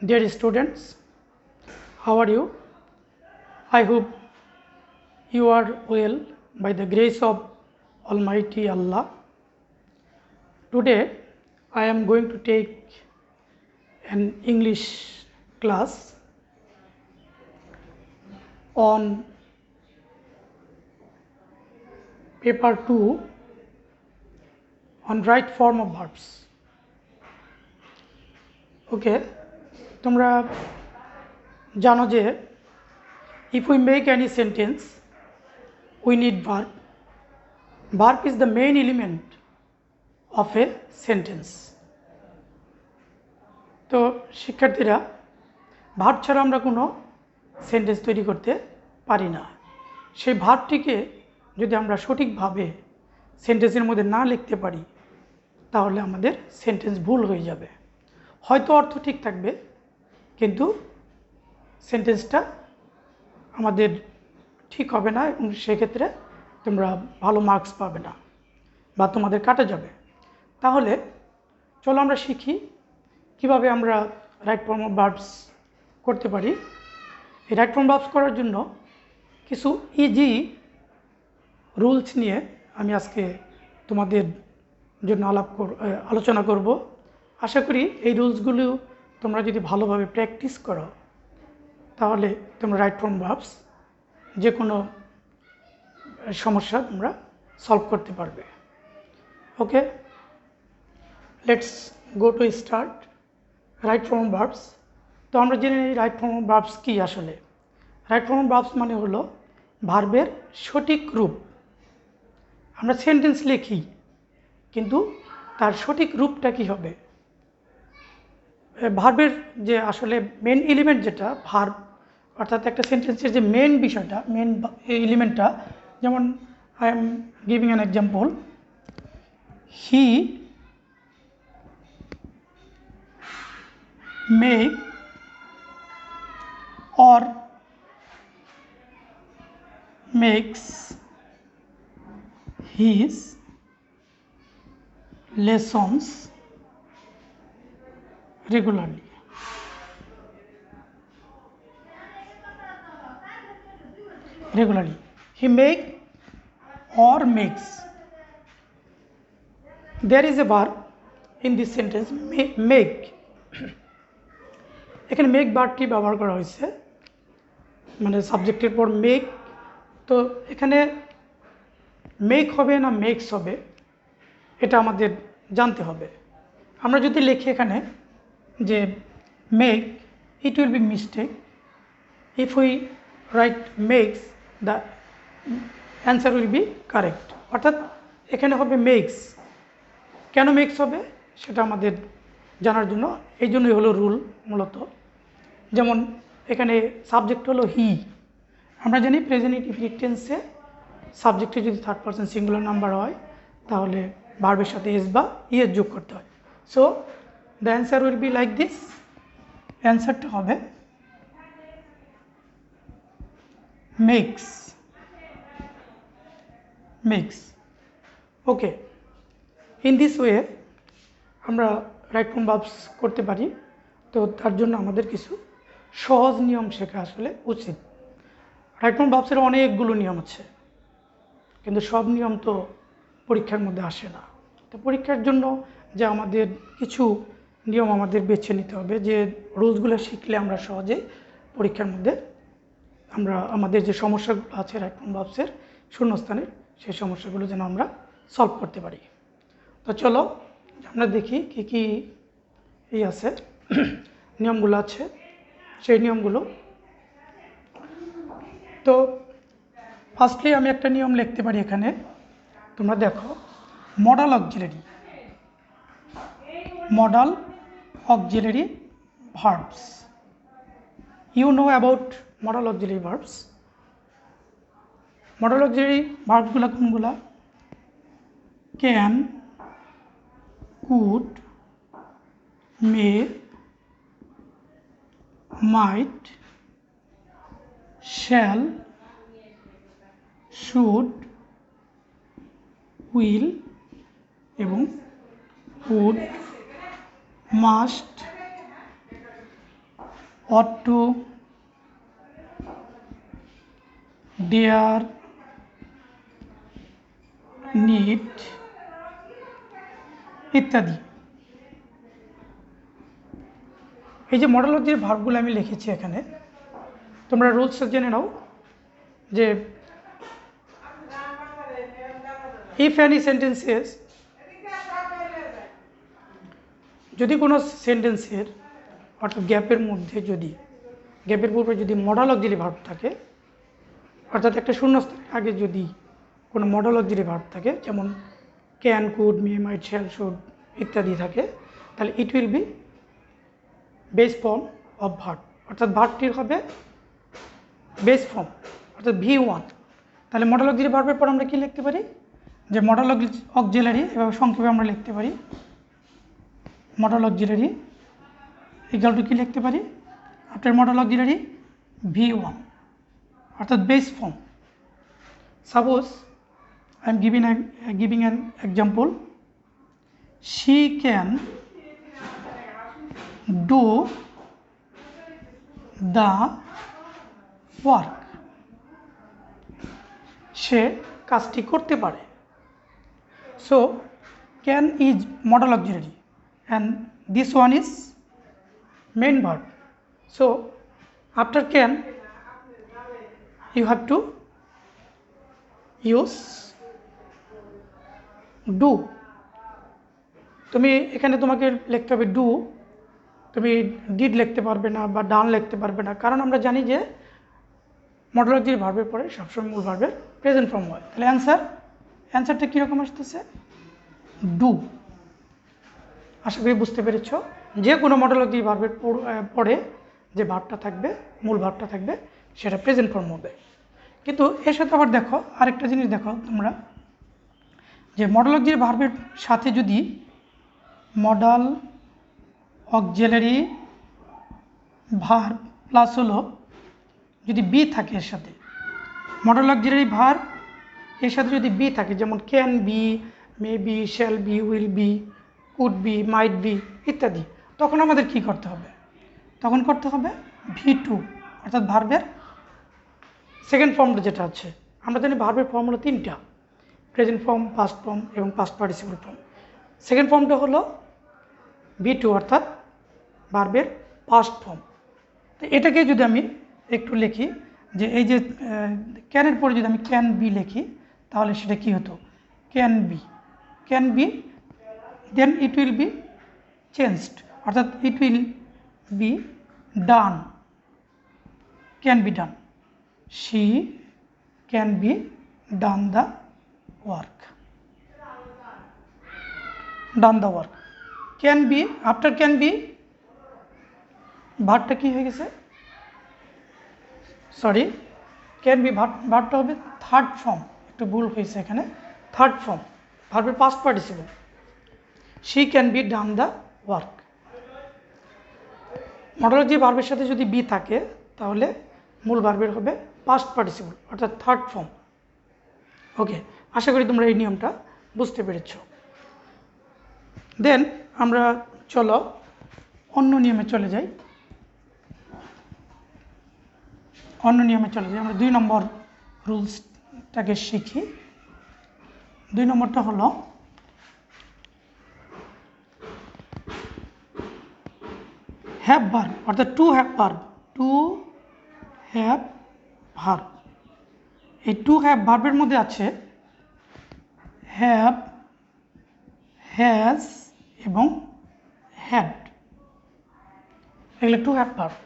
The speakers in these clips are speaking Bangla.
Dear students, how are you? I hope you are well by the grace of Almighty Allah. Today I am going to take an English class on paper 2 on right form of verbs. Okay, তোমরা জানো যে if we make any sentence we need verb. Verb is the main element of a sentence. তো শিক্ষার্থীরা ভার্ব ছাড়া আমরা কোনো সেন্টেন্স তৈরি করতে পারি না। সেই ভার্বটিকে যদি আমরা সঠিকভাবে সেন্টেন্সের মধ্যে না লিখতে পারি তাহলে আমাদের সেন্টেন্স ভুল হয়ে যাবে। হয়তো অর্থ ঠিক থাকবে কিন্তু সেন্টেন্সটা আমাদের ঠিক হবে না এবং সেক্ষেত্রে তোমরা ভালো মার্কস পাবে না বা তোমাদের কাটা যাবে। তাহলে চলো আমরা শিখি কিভাবে আমরা রাইট ফর্ম অফ ভার্বস করতে পারি। এই রাইট ফর্ম ভার্বস করার জন্য কিছু ইজি রুলস নিয়ে আমি আজকে তোমাদের জন্য আলোচনা করব। আশা করি এই রুলসগুলো তোমরা যদি ভালোভাবে প্র্যাকটিস করো তাহলে তোমরা রাইট ফর্ম ভার্বস যে কোনো সমস্যা তোমরা সলভ করতে পারবে। Okay, let's go to start right form verbs. তো আমরা জেনে নিই রাইট ফর্ম ভার্বস কী আসলে। রাইট ফর্ম ভার্বস মানে হলো ভার্বের সঠিক রূপ। আমরা সেন্টেন্স লিখি কিন্তু তার সঠিক রূপটা কী হবে। ভার্বের যে আসলে মেন এলিমেন্ট যেটা ভার্ব, অর্থাৎ একটা সেন্টেন্সের যে মেন বিষয়টা, মেন এলিমেন্টটা, যেমন I am giving an example, he make or makes his lessons regularly. He make or makes. There is a verb in this sentence, make. এখানে মেক ভার্বটি ব্যবহার করা হয়েছে, মানে সাবজেক্টের পর মেক। তো এখানে মেক হবে না মেক্স হবে এটা আমাদের জানতে হবে। আমরা যদি লিখি এখানে যে make, it will be mistake. If we write makes, the answer will be correct. অর্থাৎ এখানে হবে মেক্স। কেন মেক্স হবে সেটা আমাদের জানার জন্য, এই জন্যই হলো রুল মূলত। যেমন এখানে সাবজেক্ট হলো হি, আমরা জানি প্রেজেন্ট ইনডিফিনিট টেন্সে সাবজেক্টে যদি থার্ড পারসন সিঙ্গুলার নাম্বার হয় তাহলে ভার্বের সাথে এস বা ইএস যোগ করতে হয়। So the answer will be like this. অ্যান্সারটা হবে makes. Okay, in this way আমরা রাইট ফর্ম ভার্বস করতে পারি। তো তার জন্য আমাদের কিছু সহজ নিয়ম শেখা আসলে উচিত। রাইট ফর্ম ভার্বসের অনেকগুলো নিয়ম আছে কিন্তু সব নিয়ম তো পরীক্ষার মধ্যে আসে না। তো পরীক্ষার জন্য যে আমাদের কিছু নিয়ম আমাদের বেছে নিতে হবে, যে রুলসগুলো শিখলে আমরা সহজে পরীক্ষার মধ্যে আমরা আমাদের যে সমস্যাগুলো আছে রাইট ফর্ম ভার্বসের শূন্যস্থানের, সেই সমস্যাগুলো যেন আমরা সলভ করতে পারি। তো চলো আমরা দেখি কী কী এই আছে নিয়মগুলো আছে, সেই নিয়মগুলো। তো ফার্স্টলি আমি একটা নিয়ম লিখতে পারি এখানে, তোমরা দেখো, modal auxiliary verbs. You know about modal auxiliary verbs. Modal auxiliary ভার্বসগুলো কোনগুলা? Can, could, may, might, shall, should, will এবং would, must, ought to, dare, need ইত্যাদি। এই যে মডেল অফ যে ভার্বগুলো আমি লিখেছি এখানে, তোমরা রুলস জেনে নাও যে ইফ এনি সেন্টেন্সেস, যদি কোনো সেন্টেন্সের অর্থাৎ গ্যাপের মধ্যে যদি গ্যাপের পূর্বে যদি মডেল অক্সিলারি ভার্ব থাকে, অর্থাৎ একটা শূন্যস্থানের আগে যদি কোনো মডেল অক্সিলারি ভার্ব থাকে, যেমন can, could, may, might, shall, should ইত্যাদি থাকে, তাহলে it will be base form of verb, অর্থাৎ ভার্বটির হবে বেস ফর্ম অর্থাৎ V1। তাহলে মডেল অক্সিলারি ভার্বের পর আমরা কি লিখতে পারি, যে মডেল অক্সিলারি এভাবে সংক্ষেপে আমরা লিখতে পারি, মডেল অক্সিলারি ইকুয়াল টু কি লিখতে পারি, আফটার মডেল অক্সিলারি V1 অর্থাৎ base form. Suppose I am giving an example, she can do the work, সে কাজটি করতে পারে। So can is model auxiliary and this one is main verb. So after can you have to use do। তুমি এখানে তোমাকে লিখতে হবে ডু, তুমি ডিড লিখতে পারবে না বা ডান লিখতে পারবে না, কারণ আমরা জানি যে মডেল অক্সিলারি ভার্বের পরে সবসময় মূল ভার্বের প্রেজেন্ট ফর্ম হয়। তাহলে অ্যান্সারটা কীরকম আসতেছে, ডু। আশা করি বুঝতে পেরেছ, যে কোনো মডেল অক্সিলারি ভার্বের পরে যে ভার্বটা থাকবে, মূল ভার্বটা থাকবে, সেটা প্রেজেন্ট ফর্ম হবে। কিন্তু এর সাথে আবার দেখো আরেকটা জিনিস দেখো তোমরা, যে মডেল অক্সিলারি ভার্বের সাথে যদি মডেল অক্সিলারি ভার্ব প্লাস হলো যদি বি থাকে এর সাথে, মডেল অক্সিলারি ভার্ব এর সাথে যদি বি থাকে, যেমন can be, may be, shall be, will be, could be, might be ইত্যাদি, তখন আমাদের কি করতে হবে, তখন করতে হবে V2 অর্থাৎ ভার্বের সেকেন্ড ফর্মটা যেটা আছে। আমরা জানি ভার্বের ফর্ম হলো তিনটা, প্রেজেন্ট ফর্ম, পাস্ট ফর্ম এবং পাস্ট পার্টিসিপল ফর্ম। সেকেন্ড ফর্মটা হলো V2 অর্থাৎ ভার্বের পাস্ট ফর্ম। তো এটাকে যদি আমি একটু লিখি, যে এই যে ক্যানের পরে যদি আমি ক্যান বি লিখি, তাহলে সেটা কি হতো, can be, then it will be changed অর্থাৎ it will be done, can be done, she can be done the work, can be, after can be ভার্বটা কি হয়ে গেছে, সরি ক্যান বি ভার্বটা হবে থার্ড ফর্ম, একটু ভুল হয়েছে এখানে, থার্ড ফর্ম ভার্বের past participle, she can be done the work। Model যে ভার্বের সাথে যদি বি থাকে, তাহলে মূল ভার্বের হবে পাস্ট পার্টিসিপল অর্থাৎ থার্ড ফর্ম। ওকে, আশা করি তোমরা এই নিয়মটা বুঝতে পেরেছ। দেন আমরা চলো অন্য নিয়মে চলে যাই। আমরা 2 নম্বর রুলসটাকে শিখি। 2 নম্বরটা হলো হ্যাভ ভার্ব অর্থাৎ টু হ্যাভ ভার্ব, এই টু হ্যাভ ভার্বের মধ্যে আছে হ্যাভ, হ্যাজ এবং হ্যাড, এগুলো টু হ্যাভ ভার্ব।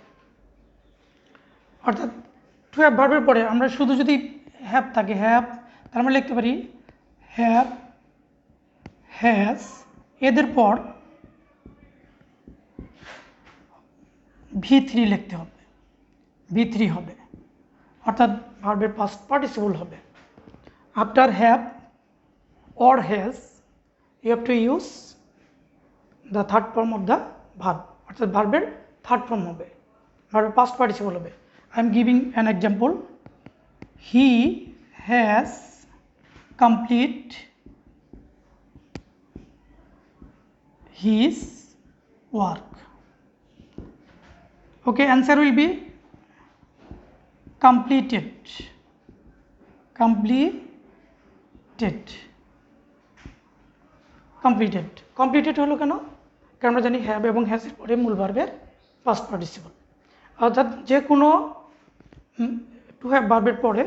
অর্থাৎ টু হ্যাভ ভার্বের পরে আমরা শুধু যদি হ্যাভ থাকে, হ্যাভ, তাহলে আমরা লিখতে পারি হ্যাভ, হ্যাজ, এদের পর V3 লিখতে হবে, V3 হবে অর্থাৎ ভার্বের পাস্ট পার্টিসিপল হবে। After have or has you have to use the third form of the verb অর্থাৎ ভার্বের থার্ড ফর্ম হবে, ভার্বের পাস্ট পার্টিসিপল হবে। I am giving an example, he has complete his work Okay, answer will be completed. Completed হলো কেন? কারণ আমরা জানি হ্যাভ এবং হ্যাজ এর পরে মূল ভার্বের পাস্ট পার্টিসিপল, অর্থাৎ যে কোনো টু হ্যাভ ভার্বের পরে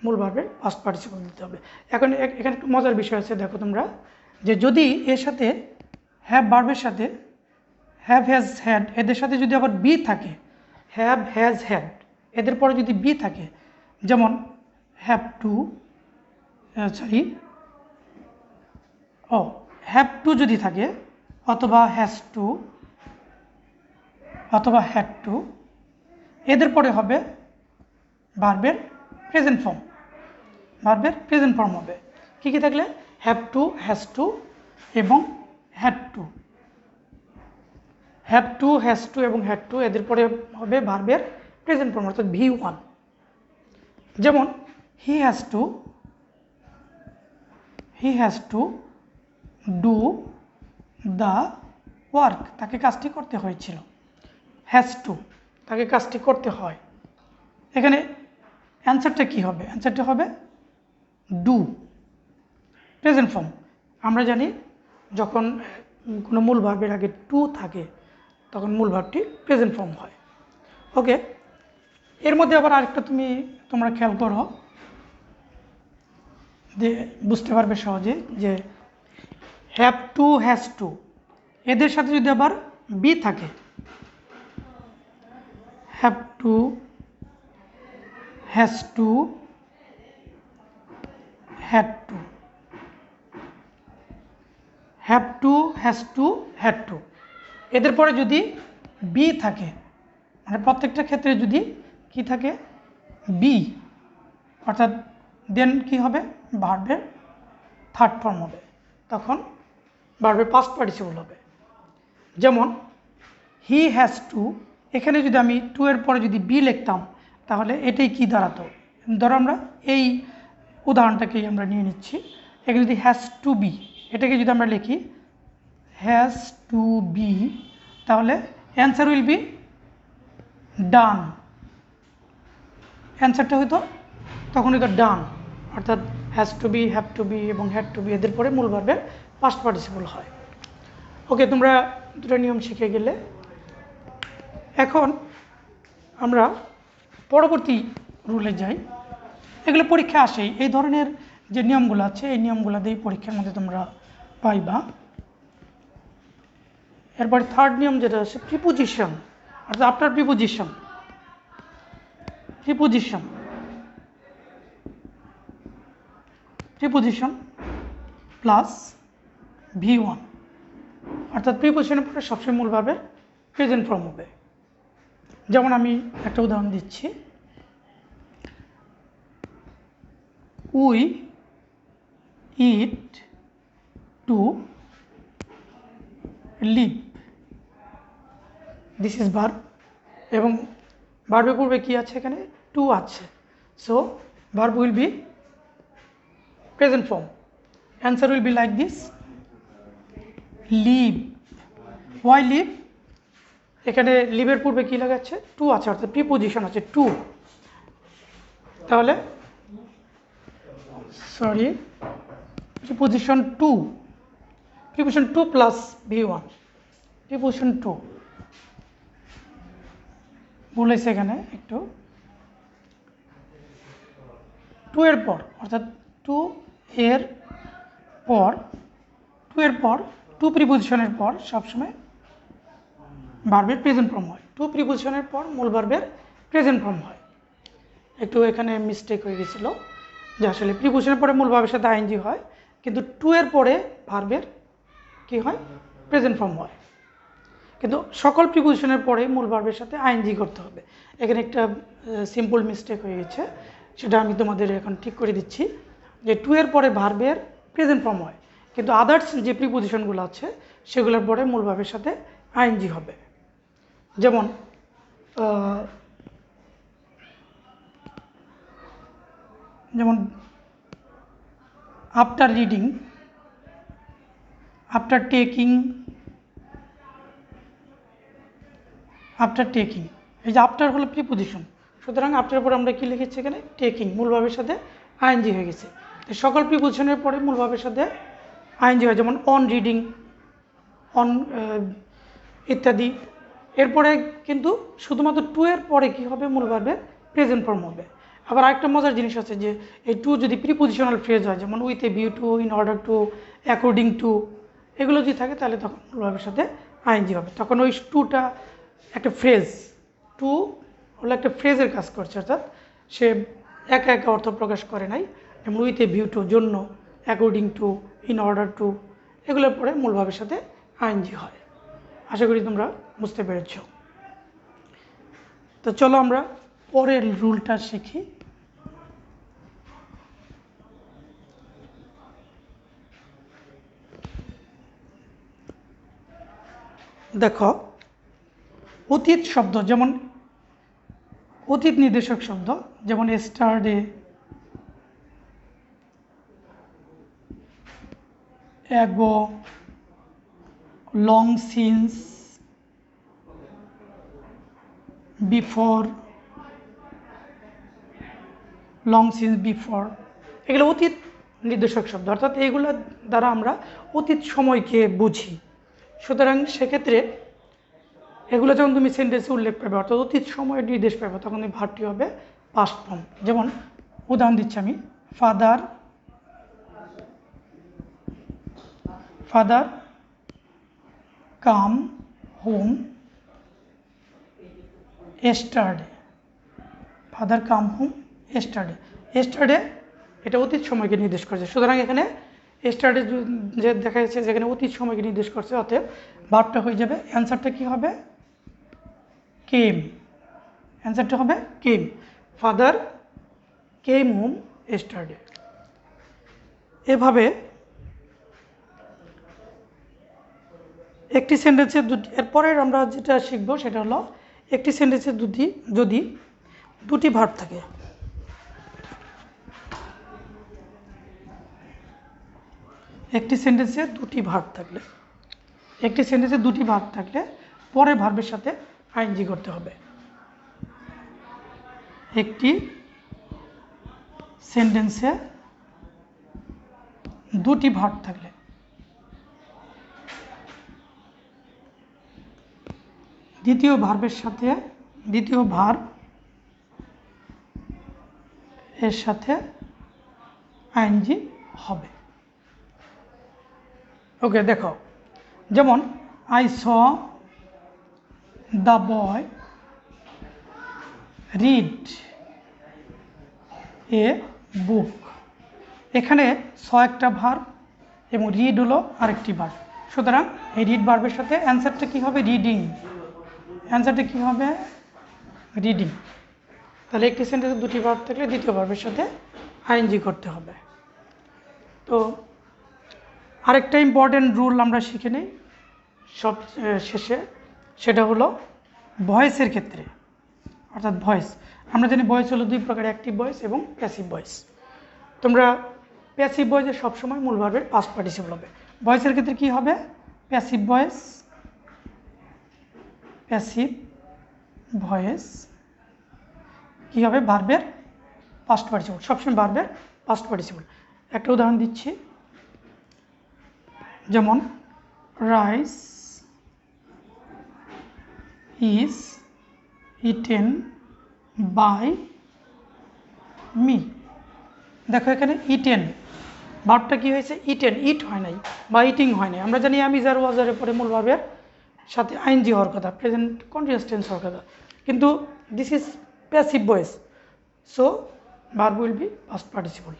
মূল ভার্বের পাস্ট পার্টিসিপল দিতে হবে। এখন এখানে একটু মজার বিষয় আছে, দেখো তোমরা, যে যদি এর সাথে হ্যাভ ভার্বের সাথে হ্যাভ হ্যাজ হ্যাড এদের সাথে যদি আবার বি থাকে, হ্যাভ হ্যাজ হ্যাড এদের পরে যদি বি থাকে, যেমন হ্যাভ টু হ্যাভ টু যদি থাকে, অথবা হ্যাজ টু, অথবা হ্যাড টু, এদের পরে হবে ভার্বের প্রেজেন্ট ফর্ম। ভার্বের প্রেজেন্ট ফর্ম হবে কী কী থাকলে? হ্যাভ টু, হ্যাজ টু এবং had two. Have to, has to এবং হ্যাড টু এদের পরে হবে ভার্বের প্রেজেন্ট ফর্ম, অর্থাৎ V1। যেমন he has to do the work, তাকে কাজটি করতে হয়েছিল। হ্যাজ টু, তাকে কাজটি করতে হয়। এখানে অ্যান্সারটা কী হবে? অ্যান্সারটা হবে ডু, প্রেজেন্ট ফর্ম। আমরা জানি যখন কোনো মূল ভার্বের আগে টু থাকে তখন মূল ভার্বটি প্রেজেন্ট ফর্ম হয়। ওকে, এর মধ্যে আবার আরেকটা তোমরা খেয়াল করো, যে বুঝতে পারবে সহজে, যে হ্যাভ টু, হ্যাজ টু এদের সাথে যদি আবার বি থাকে, have to, has to, had to, have to, has to, had to এদের পরে যদি বি থাকে, মানে প্রত্যেকটা ক্ষেত্রে যদি কি থাকে? বি, অর্থাৎ দেন কি হবে? ভার্বের থার্ড ফর্ম হবে, তখন ভার্বের পাস্ট পার্টিসিপল হবে। যেমন হি হ্যাজ টু, এখানে যদি আমি টু এর পরে যদি বি লিখতাম তাহলে এটাই কি দাঁড়াতো? ধরো আমরা এই উদাহরণটাকেই আমরা নিয়ে নিচ্ছি। এখানে যদি হ্যাজ টু বি, এটাকে যদি আমরা লিখি হ্যাজ টু বি, তাহলে অ্যান্সার উইল বি ডান। অ্যান্সারটা হয়তো তখন হয়তো ডান, অর্থাৎ has to be, have to be এবং হ্যাড টু বি এদের পরে মূল ভার্বের পাস্ট পার্টিসিপল হয়। ওকে, তোমরা দুটো নিয়ম শিখে গেলে। এখন আমরা পরবর্তী রুলে যাই। এগুলো পরীক্ষা আসেই, এই ধরনের যে নিয়মগুলো আছে এই নিয়মগুলো দিয়েই পরীক্ষার মধ্যে তোমরা পাইবা। এরপরে থার্ড নিয়ম যেটা আছে প্রিপোজিশন, অর্থাৎ আফটার প্রিপোজিশন প্লাস V1, অর্থাৎ প্রিপোজিশনের পরে সবসময় মূল ভার্বের প্রেজেন্ট ফর্ম হবে। যেমন আমি একটা উদাহরণ দিচ্ছি, we eat to live, this is verb, এবং ভার্বের পূর্বে কি আছে? এখানে টু আছে, so verb will be present form. Answer will be like this, live. Why live? এখানে লিভের পূর্বে কি লাগাচ্ছে? টু আছে, অর্থাৎ প্রিপোজিশন আছে টু। তাহলে preposition two plus V1, preposition two বলেছে এখানে একটু, টু এর পর, অর্থাৎ টু এর পর টু প্রিপোজিশনের পর সবসময় ভার্বের প্রেজেন্ট ফর্ম হয়। টু প্রিপোজিশনের পর মূল ভার্বের প্রেজেন্ট ফর্ম হয়। একটু এখানে মিস্টেক হয়ে গেছিলো, যে আসলে প্রিপোজিশনের পরে মূল ভার্বের সাথে আইএনজি হয়, কিন্তু টু এর পরে ভার্বের কি হয়? প্রেজেন্ট ফর্ম হয়। কিন্তু সকল প্রিপোজিশনের পরে মূল ভার্বের সাথে আইএনজি করতে হবে। এখানে একটা সিম্পল মিস্টেক হয়ে গেছে, সেটা আমি তোমাদের এখন ঠিক করে দিচ্ছি, যে টু এর পরে ভার্বের প্রেজেন্ট ফর্ম হয়, কিন্তু আদার্স যে প্রিপোজিশনগুলো আছে সেগুলোর পরে মূল ভার্বের সাথে আইএনজি হবে। যেমন আফটার রিডিং, আফটার টেকিং, এই যে আফটার হলো প্রিপোজিশন, সুতরাং আফটার পরে আমরা কি লিখেছি এখানে টেকিং, মূল ভাবের সাথে আইএনজি হয়ে গেছে। সকল প্রিপোজিশনের পরে মূল ভাবের সাথে আইএনজি হয়, যেমন অন রিডিং, অন ইত্যাদি। এরপরে কিন্তু শুধুমাত্র টু এর পরে কী হবে, মূল ভার্বের প্রেজেন্ট ফর্ম হবে। আবার আরেকটা মজার জিনিস আছে যে এই টু যদি প্রিপোজিশনাল ফ্রেজ হয়, যেমন with a view to, in order to, according to, এগুলো যদি থাকে তাহলে তখন মূল ভার্বের সাথে আইএনজি হবে। তখন ওই টুটা একটা ফ্রেজ, টু হলো একটা ফ্রেজের কাজ করছে, অর্থাৎ সে একা একা অর্থ প্রকাশ করে নাই। যেমন উইথ এ ভিউ টু জন্য, according to, in order to, এগুলোর পরে মূল ভাবের সাথে আইএনজি হয়। আশা করি তোমরা বুঝতে পেরেছ। তো চলো আমরা পরের রুলটা শিখি। দেখো, অতীত শব্দ, যেমন অতীত নির্দেশক শব্দ, যেমন yesterday, ago, long since, before, long since before, এগুলো অতীত নির্দেশক শব্দ, অর্থাৎ এইগুলো দ্বারা আমরা অতীত সময়কে বুঝি। সুতরাং সেক্ষেত্রে এগুলো যখন তুমি সেন্টেন্সে উল্লেখ পাবে, অর্থাৎ অতীত সময়ের নির্দেশ পাবে, তখন এই ভার্বটি হবে পাস্ট ফর্ম। যেমন উদাহরণ দিচ্ছি আমি, father come home yesterday, father come home yesterday, yesterday এটা অতীত সময়কে নির্দেশ করছে। সুতরাং এখানে yesterday যে দেখা যাচ্ছে যেখানে অতীত সময়কে নির্দেশ করছে, অতএব ভার্বটা হয়ে যাবে, অ্যান্সারটা কি হবে, কেম, অ্যান্সারটা হবে কেম, ফাদার কেম হোম yesterday। এভাবে একটি সেন্টেন্সের দুটি, এরপরের আমরা যেটা শিখবো সেটা হলো একটি সেন্টেন্সের যদি দুটি ভার্ব থাকে, একটি সেন্টেন্সে দুটি ভার্ব থাকলে পরের ভার্বের সাথে আইএনজি করতে হবে। একটি সেন্টেন্সে দুটি ভার্ব থাকলে দ্বিতীয় ভার্ব এর সাথে আইএনজি হবে। ওকে, দেখো, যেমন I saw the boy read a book, এখানে স একটা ভার্ব এবং রিড হলো আরেকটি ভার্ব। সুতরাং এই রিড ভার্বের সাথে অ্যান্সারটা কী হবে, রিডিং, অ্যান্সারটা কী হবে, রিডিং। তাহলে একটি সেন্টেন্সে দুটি ভার্ব থাকলে দ্বিতীয় ভার্বের সাথে আইএনজি করতে হবে। তো আরেকটা ইম্পর্টেন্ট রুল আমরা শিখে নিই সব শেষে, সেটা হলো ভয়েসের ক্ষেত্রে, অর্থাৎ ভয়েস। আমরা জানি ভয়েস হলো দুই প্রকার, অ্যাক্টিভ ভয়েস এবং প্যাসিভ ভয়েস। তোমরা প্যাসিভ ভয়েসে সবসময় মূল ভার্বের পাস্ট পার্টিসিপল হবে। ভয়েসের ক্ষেত্রে কি হবে, প্যাসিভ ভয়েস কী হবে, ভার্বের পাস্ট পার্টিসিপল, সবসময় ভার্বের পাস্ট পার্টিসিপল। একটা উদাহরণ দিচ্ছি, যেমন rice is eaten by me. দেখো এখানে ইটেন ভার্বটা কী হয়েছে, ইটেন, ইট হয় নাই বা ইটিং হয় নাই। আমরা জানি আমি যার ওয়াজারের পরে মূল ভার্বের সাথে আইএনজি হওয়ার কথা, প্রেজেন্ট কন্টিনিউয়াস টেন্স হওয়ার কথা, কিন্তু this is passive voice, so verb will B past participle.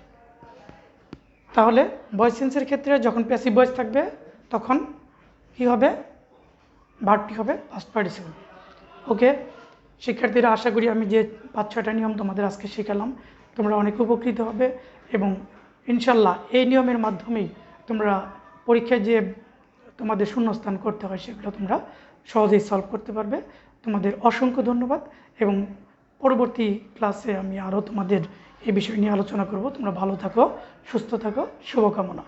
তাহলে ভয়েস চেঞ্জের ক্ষেত্রে যখন প্যাসিভ ভয়েস থাকবে তখন কী হবে, ভার্বটি হবে পাস্ট পার্টিসিপল। ওকে শিক্ষার্থীরা, আশা করি আমি যে 5-6টা নিয়ম তোমাদের আজকে শেখালাম তোমরা অনেক উপকৃত হবে, এবং ইনশাল্লাহ এই নিয়মের মাধ্যমেই তোমরা পরীক্ষায় যে তোমাদের শূন্যস্থান করতে হয় সেগুলো তোমরা সহজেই সলভ করতে পারবে। তোমাদের অসংখ্য ধন্যবাদ, এবং পরবর্তী ক্লাসে আমি আরও তোমাদের এই বিষয় নিয়ে আলোচনা করব। তোমরা ভালো থাকো, সুস্থ থাকো, শুভকামনা।